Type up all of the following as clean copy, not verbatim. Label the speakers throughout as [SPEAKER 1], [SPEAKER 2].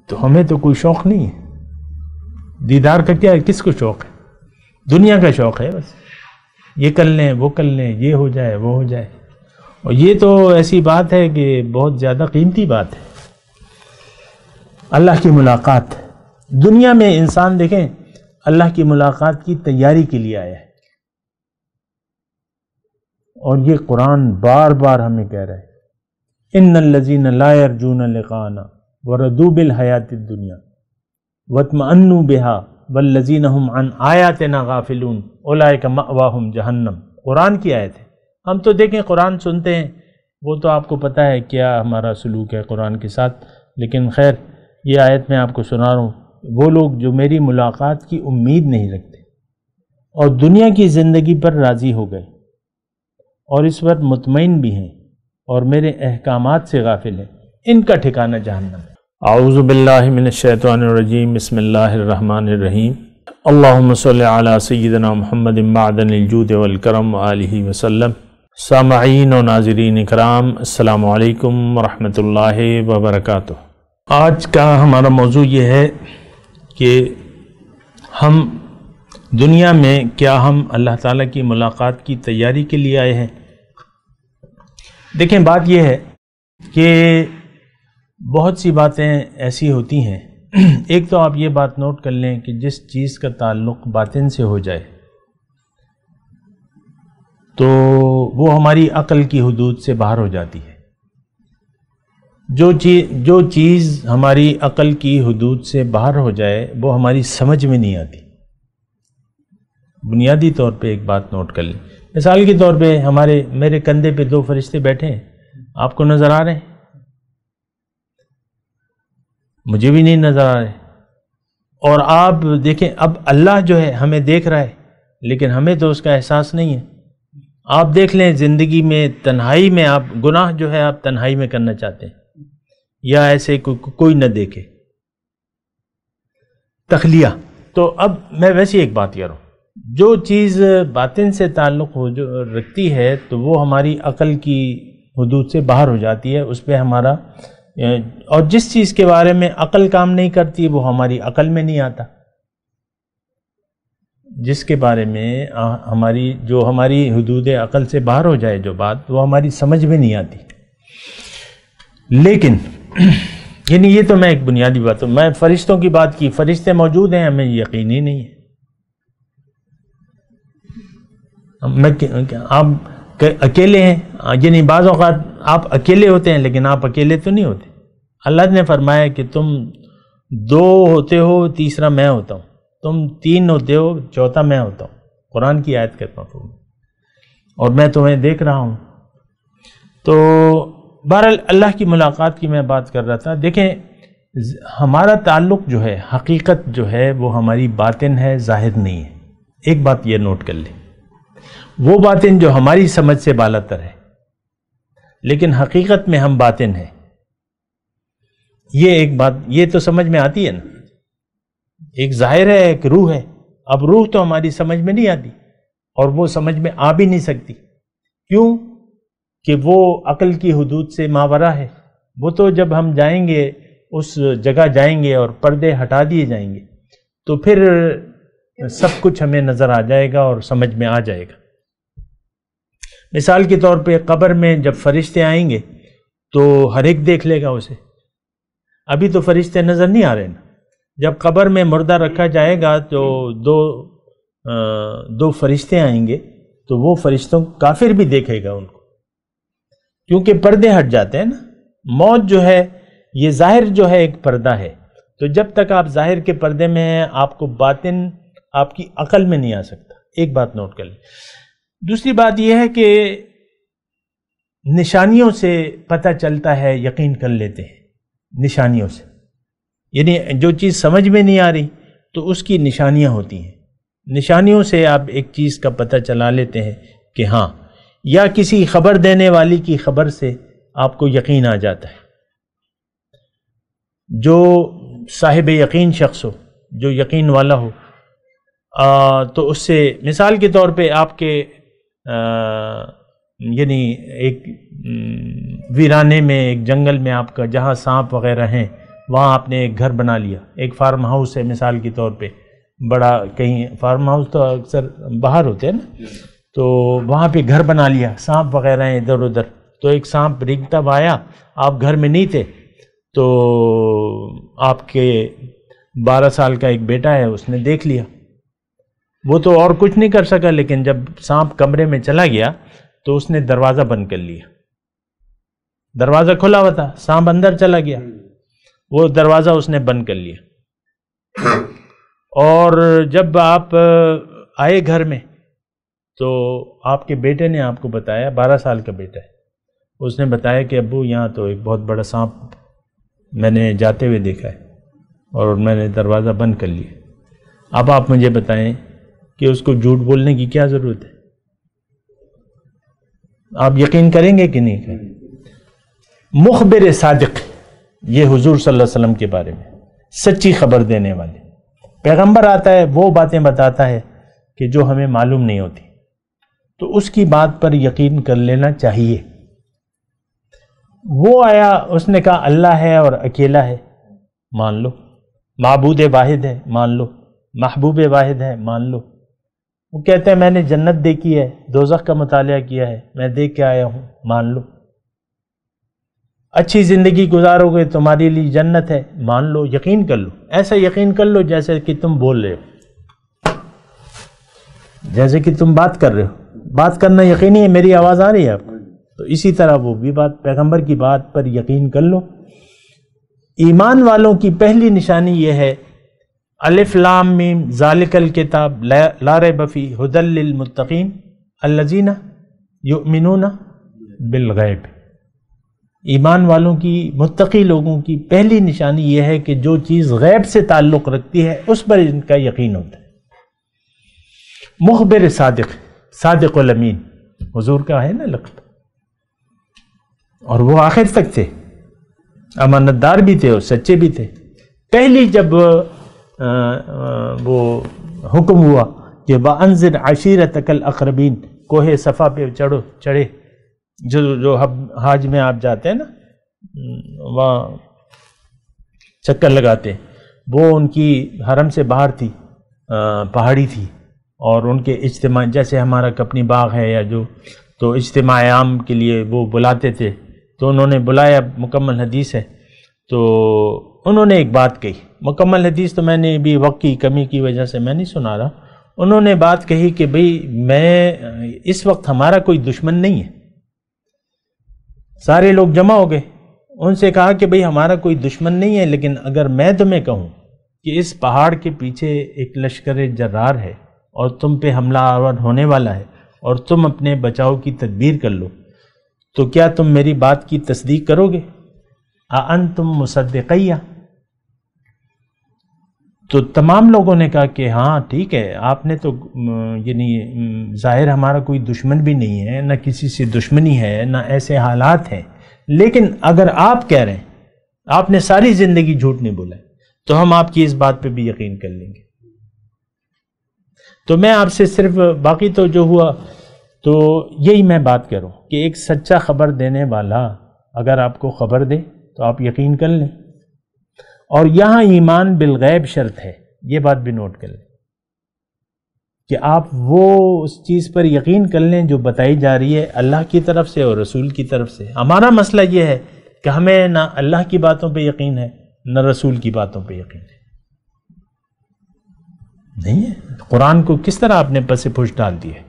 [SPEAKER 1] تو ہمیں تو کوئی شوق نہیں ہے دیدار کا، کیا ہے، کس کو شوق ہے؟ دنیا کا شوق ہے بس، یہ کر لیں وہ کر لیں، یہ ہو جائے وہ ہو جائے. اور یہ تو ایسی بات ہے کہ بہت زیادہ قیمتی بات ہے، اللہ کی ملاقات. دنیا میں انسان دیکھیں اللہ کی ملاقات کی تیاری کے لیے آیا ہے، اور یہ قرآن بار بار ہمیں کہہ رہا ہے ان الذین لا یرجون لقاءنا وردوا بالحیاۃ الدنیا واطمأنوا بها والذین هم عن آیاتنا غافلون اولئک مأواہم جہنم. قرآن کی آیت ہے. ہم تو دیکھیں قرآن سنتے ہیں، وہ تو آپ کو پتہ ہے کیا ہمارا سلوک ہے قرآن کے ساتھ، لیکن خیر یہ آیت میں آپ کو سنا رہا ہوں. وہ لوگ جو میری ملاقات کی امید نہیں رکھتے اور دنیا کی زندگی پر راضی ہو گئے اور اس وقت مطمئن بھی ہیں اور میرے احکامات سے غافل ہیں، ان کا ٹھکانہ جہنم ہے. اعوذ باللہ من الشیطان الرجیم، بسم اللہ الرحمن الرحیم. اللہم صلی علی سیدنا محمد معدن الجود والکرم وآلہ وسلم. سامعین و ناظرین اکرام، السلام علیکم ورحمۃ اللہ وبرکاتہ. آج کا ہمارا موضوع یہ ہے کہ ہم دنیا میں کیا ہم اللہ تعالیٰ کی ملاقات کی تیاری کے لیے آئے ہیں؟ دیکھیں بات یہ ہے کہ بہت سی باتیں ایسی ہوتی ہیں. ایک تو آپ یہ بات نوٹ کر لیں کہ جس چیز کا تعلق باطن سے ہو جائے تو وہ ہماری عقل کی حدود سے باہر ہو جاتی ہے. جو چیز ہماری عقل کی حدود سے باہر ہو جائے وہ ہماری سمجھ میں نہیں آتی. بنیادی طور پہ ایک بات نوٹ کر لیں. مثال کے طور پہ میرے کندھے پہ 2 فرشتے بیٹھے ہیں، آپ کو نظر آ رہے ہیں؟ مجھے بھی نہیں نظر آ رہے. اور آپ دیکھیں اب اللہ جو ہے ہمیں دیکھ رہا ہے لیکن ہمیں تو اس کا احساس نہیں ہے. آپ دیکھ لیں زندگی میں تنہائی میں آپ گناہ جو ہے آپ تنہائی میں کرنا چاہتے ہیں یا ایسے کوئی نہ دیکھے، تخلیہ. تو اب میں ویسے ایک بات کہہ رہا ہوں، جو چیز باطن سے تعلق رکھتی ہے تو وہ ہماری عقل کی حدود سے باہر ہو جاتی ہے، اس پہ ہمارا، اور جس چیز کے بارے میں عقل کام نہیں کرتی وہ ہماری عقل میں نہیں آتا. جس کے بارے میں ہماری حدود عقل سے باہر ہو جائے جو بات، وہ ہماری سمجھ میں نہیں آتی. لیکن یعنی یہ تو میں ایک بنیادی بات ہوں. میں فرشتوں کی بات کی، فرشتے موجود ہیں ہمیں یقین ہی نہیں ہے. آپ اکیلے ہیں، یعنی بعض اوقات آپ اکیلے ہوتے ہیں لیکن آپ اکیلے تو نہیں ہوتے. اللہ نے فرمایا کہ تم 2 ہوتے ہو، تیسرا میں ہوتا ہوں، تم 3 ہوتے ہو، چوتھا میں ہوتا ہوں. قرآن کی آیت کا مفہوم، اور میں تمہیں دیکھ رہا ہوں. تو بہرحال اللہ کی ملاقات کی میں بات کر رہا تھا. دیکھیں ہمارا تعلق جو ہے، حقیقت جو ہے وہ ہماری باطن ہے، ظاہر نہیں ہے. ایک بات یہ نوٹ کر لیں، وہ باطن جو ہماری سمجھ سے بالاتر ہے لیکن حقیقت میں ہم باطن ہیں. یہ ایک بات یہ تو سمجھ میں آتی ہے نا. ایک ظاہر ہے، ایک روح ہے. اب روح تو ہماری سمجھ میں نہیں آتی اور وہ سمجھ میں آ بھی نہیں سکتی. کیوں؟ کہ وہ عقل کی حدود سے ماورا ہے. وہ تو جب ہم جائیں گے، اس جگہ جائیں گے اور پردے ہٹا دیے جائیں گے تو پھر سب کچھ ہمیں نظر آ جائے گا اور سمجھ میں آ جائے گا. مثال کے طور پہ قبر میں جب فرشتے آئیں گے تو ہر ایک دیکھ لے گا اسے. ابھی تو فرشتے نظر نہیں آ رہے نا. جب قبر میں مردہ رکھا جائے گا تو دو فرشتے آئیں گے تو وہ فرشتوں کافر بھی دیکھے گا ان کو، کیونکہ پردے ہٹ جاتے ہیں نا. موت جو ہے یہ ظاہر جو ہے ایک پردہ ہے، تو جب تک آپ ظاہر کے پردے میں ہیں آپ کو باطن آپ کی عقل میں نہیں آ سکتا. ایک بات نوٹ کر لیں. دوسری بات یہ ہے کہ نشانیوں سے پتہ چلتا ہے، یقین کر لیتے ہیں نشانیوں سے. یعنی جو چیز سمجھ میں نہیں آ رہی تو اس کی نشانیاں ہوتی ہیں. نشانیوں سے آپ ایک چیز کا پتہ چلا لیتے ہیں کہ ہاں، یا کسی خبر دینے والی کی خبر سے آپ کو یقین آ جاتا ہے. جو صاحب یقین شخص ہو، جو یقین والا ہو، تو اس سے مثال کے طور پہ آپ کے یعنی ایک ویرانے میں، ایک جنگل میں آپ کا جہاں سانپ وغیرہ ہیں وہاں آپ نے ایک گھر بنا لیا، ایک فارم ہاؤس ہے مثال کے طور پہ، بڑا کہیں فارم ہاؤس تو اکثر باہر ہوتے ہیں نا، تو وہاں پہ گھر بنا لیا، سانپ وغیرہ ہیں ادھر ادھر، تو ایک سانپ رینگتا ہوا آیا، آپ گھر میں نہیں تھے، تو آپ کے 12 سال کا ایک بیٹا ہے، اس نے دیکھ لیا، وہ تو اور کچھ نہیں کر سکا، لیکن جب سانپ کمرے میں چلا گیا تو اس نے دروازہ بند کر لیا، دروازہ کھلا ہوا تھا، سانپ اندر چلا گیا، وہ دروازہ اس نے بند کر لیا، اور جب آپ آئے گھر میں تو آپ کے بیٹے نے آپ کو بتایا، 12 سال کا بیٹا ہے، اس نے بتایا کہ ابو یہاں تو ایک بہت بڑا سانپ میں نے جاتے ہوئے دیکھا ہے اور میں نے دروازہ بند کر لیا۔ اب آپ مجھے بتائیں کہ اس کو جھوٹ بولنے کی کیا ضرورت ہے؟ آپ یقین کریں گے کہ نہیں کریں؟ مخبر صادق، یہ حضور صلی اللہ علیہ وسلم کے بارے میں سچی خبر دینے والے پیغمبر آتا ہے، وہ باتیں بتاتا ہے کہ جو ہمیں معلوم نہیں ہوتی، تو اس کی بات پر یقین کر لینا چاہیے۔ وہ آیا، اس نے کہا اللہ ہے اور اکیلا ہے، مان لو، معبود واحد ہے، مان لو، محبوب واحد ہے، مان لو۔ وہ کہتے ہیں میں نے جنت دیکھی ہے، دوزخ کا مطالعہ کیا ہے، میں دیکھ کے آیا ہوں، مان لو۔ اچھی زندگی گزارو گے تمہارے لیے جنت ہے، مان لو، یقین کر لو، ایسا یقین کر لو جیسے کہ تم بول رہے ہو، جیسے کہ تم بات کر رہے ہو، بات کرنا یقینی ہے، میری آواز آ رہی ہے آپ کو، تو اسی طرح وہ بھی بات، پیغمبر کی بات پر یقین کر لو۔ ایمان والوں کی پہلی نشانی یہ ہے، الف لام میم ذالک الکتاب لا ریب فیہ ھدی للمتقین الذین یؤمنون بالغیب۔ ایمان والوں کی، متقی لوگوں کی پہلی نشانی یہ ہے کہ جو چیز غیب سے تعلق رکھتی ہے اس پر ان کا یقین ہوتا ہے۔ مخبر صادق، صادق الامین حضور کا ہے نا لقب، اور وہ آخر تک تھے، امانت دار بھی تھے اور سچے بھی تھے۔ پہلی جب وہ حکم ہوا کہ وَأَنذِرْ عَشِيرَتَكَ الْأَقْرَبِينَ، کوہ صفا پہ چڑھے، جو حاج میں آپ جاتے ہیں نا، وہاں چکر لگاتے ہیں، وہ ان کی حرم سے باہر تھی، پہاڑی تھی، اور ان کے اجتماع جیسے ہمارا کپنی باغ ہے یا جو، تو اجتماع عام کے لیے وہ بلاتے تھے، تو انہوں نے بلایا، مکمل حدیث ہے، تو انہوں نے ایک بات کہی، مکمل حدیث تو میں نے بھی وقت کی کمی کی وجہ سے میں نہیں سنا رہا، انہوں نے بات کہی کہ بھئی میں اس وقت ہمارا کوئی دشمن نہیں ہے، سارے لوگ جمع ہو گئے، ان سے کہا کہ بھئی ہمارا کوئی دشمن نہیں ہے، لیکن اگر میں تمہیں کہوں کہ اس پہاڑ کے پیچھے ایک لشکر جرار ہے اور تم پہ حملہ آور ہونے والا ہے اور تم اپنے بچاؤ کی تدبیر کر لو، تو کیا تم میری بات کی تصدیق کرو گے؟ اَأَنْتُمْ مُصَدِّقِیَّ؟ تو تمام لوگوں نے کہا کہ ہاں ٹھیک ہے، آپ نے تو یعنی ظاہر ہمارا کوئی دشمن بھی نہیں ہے، نہ کسی سے دشمنی ہے، نہ ایسے حالات ہیں، لیکن اگر آپ کہہ رہے ہیں، آپ نے ساری زندگی جھوٹ نہیں بولا ہے، تو ہم آپ کی اس بات پہ بھی یقین کر لیں گے۔ تو میں آپ سے صرف، باقی تو جو ہوا تو یہی میں بات کروں کہ ایک سچا خبر دینے والا اگر آپ کو خبر دے تو آپ یقین کر لیں، اور یہاں ایمان بالغیب شرط ہے، یہ بات بھی نوٹ کر لیں کہ آپ وہ اس چیز پر یقین کر لیں جو بتائی جا رہی ہے اللہ کی طرف سے اور رسول کی طرف سے۔ ہمارا مسئلہ یہ ہے کہ ہمیں نہ اللہ کی باتوں پہ یقین ہے نہ رسول کی باتوں پہ یقین ہے، نہیں ہے۔ قرآن کو کس طرح آپ نے پس پش ڈال دی ہے،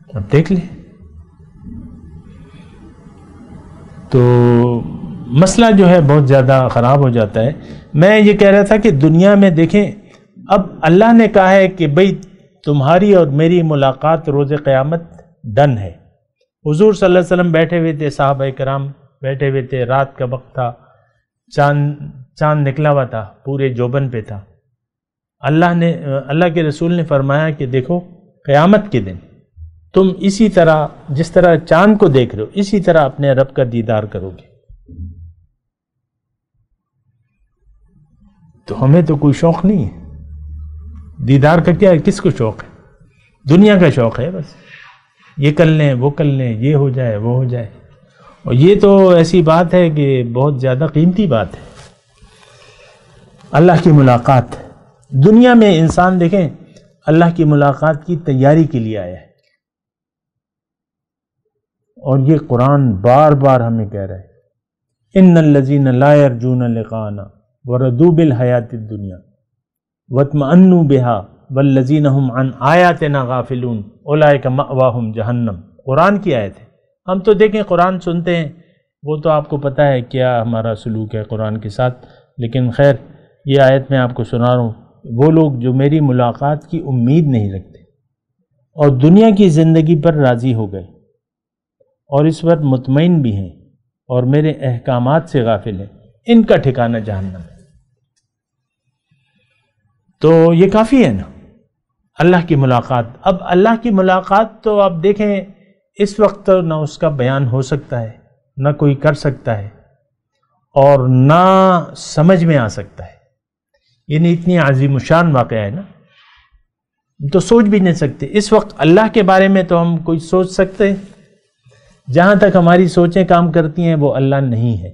[SPEAKER 1] اب دیکھ لیں۔ تو مسئلہ جو ہے بہت زیادہ خراب ہو جاتا ہے۔ میں یہ کہہ رہا تھا کہ دنیا میں دیکھیں، اب اللہ نے کہا ہے کہ بھئی تمہاری اور میری ملاقات روز قیامت ڈن ہے۔ حضور صلی اللہ علیہ وسلم بیٹھے ہوئے تھے، صحابہ کرام بیٹھے ہوئے تھے، رات کا وقت تھا، چاند نکلا ہوا تھا، پورے جوبن پہ تھا۔ اللہ کے رسول نے فرمایا کہ دیکھو قیامت کے دن تم اسی طرح، جس طرح چاند کو دیکھ رہے ہو، اسی طرح اپنے رب کا دیدار کرو گے۔ تو ہمیں تو کوئی شوق نہیں ہے دیدار کا، کیا ہے، کس کو شوق ہے؟ دنیا کا شوق ہے، بس یہ کر لیں، وہ کر لیں، یہ ہو جائے، وہ ہو جائے، اور یہ تو ایسی بات ہے کہ بہت زیادہ قیمتی بات ہے۔ اللہ کی ملاقات، دنیا میں انسان دیکھیں اللہ کی ملاقات کی تیاری کے لیے آیا ہے، اور یہ قرآن بار بار ہمیں کہہ رہا ہے ان الذین لا یرجون لقاءنا وردوا بالحیات الدنیا واطمأنوا بها والذین هم عن آیاتنا غافلون اولئک مأواہم جہنم۔ قرآن کی آیت ہے۔ ہم تو دیکھیں قرآن سنتے ہیں، وہ تو آپ کو پتہ ہے کیا ہمارا سلوک ہے قرآن کے ساتھ، لیکن خیر یہ آیت میں آپ کو سنا رہا ہوں، وہ لوگ جو میری ملاقات کی امید نہیں رکھتے اور دنیا کی زندگی پر راضی ہو گئے اور اس وقت مطمئن بھی ہیں اور میرے احکامات سے غافل ہیں، ان کا ٹھکانہ جہنم ہے۔ تو یہ کافی ہے نا اللہ کی ملاقات۔ اب اللہ کی ملاقات تو آپ دیکھیں اس وقت نہ اس کا بیان ہو سکتا ہے، نہ کوئی کر سکتا ہے، اور نہ سمجھ میں آ سکتا ہے، یعنی اتنی عظیم الشان واقعہ ہے نا، تو سوچ بھی نہیں سکتے۔ اس وقت اللہ کے بارے میں تو ہم کوئی سوچ سکتے ہیں، جہاں تک ہماری سوچیں کام کرتی ہیں وہ اللہ نہیں ہے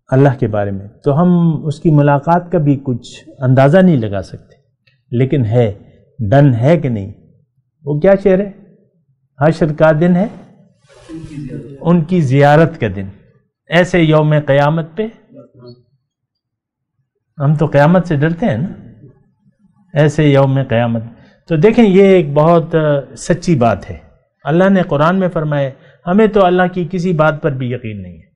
[SPEAKER 1] اللہ کے بارے میں، تو ہم اس کی ملاقات کا بھی کچھ اندازہ نہیں لگا سکتے، لیکن ہے، ڈن ہے کہ نہیں۔ وہ کیا شعر ہے؟ حشر کا دن ہے ان کی زیارت کا دن، ایسے یوم قیامت پہ ہم تو قیامت سے ڈرتے ہیں نا، ایسے یوم قیامت۔ تو دیکھیں یہ ایک بہت سچی بات ہے، اللہ نے قرآن میں فرمایا، ہمیں تو اللہ کی کسی بات پر بھی یقین نہیں ہے۔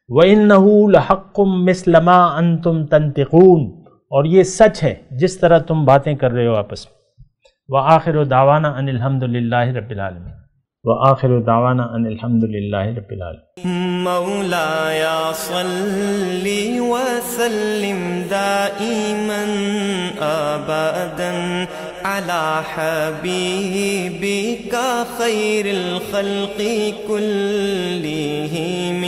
[SPEAKER 1] وَإِنَّهُ لَحَقٌّ مِثْلَ مَا أَنْتُمْ تَنْطِقُونَ، اور یہ سچ ہے جس طرح تم باتیں کر رہے ہو آپس میں۔ وَآخِرُ دَعْوَانَا أَنِ الْحَمْدُ لِلَّهِ رَبِّ الْعَالَمِينَ، وَآخِرُ دَعْوَانَا أَنِ الْحَمْدُ لِلَّهِ رَبِّ الْعَالَمِينَ۔
[SPEAKER 2] مولایا صلی وسلم دائما ابدا علی حبیبک خیر الخلق کلہم۔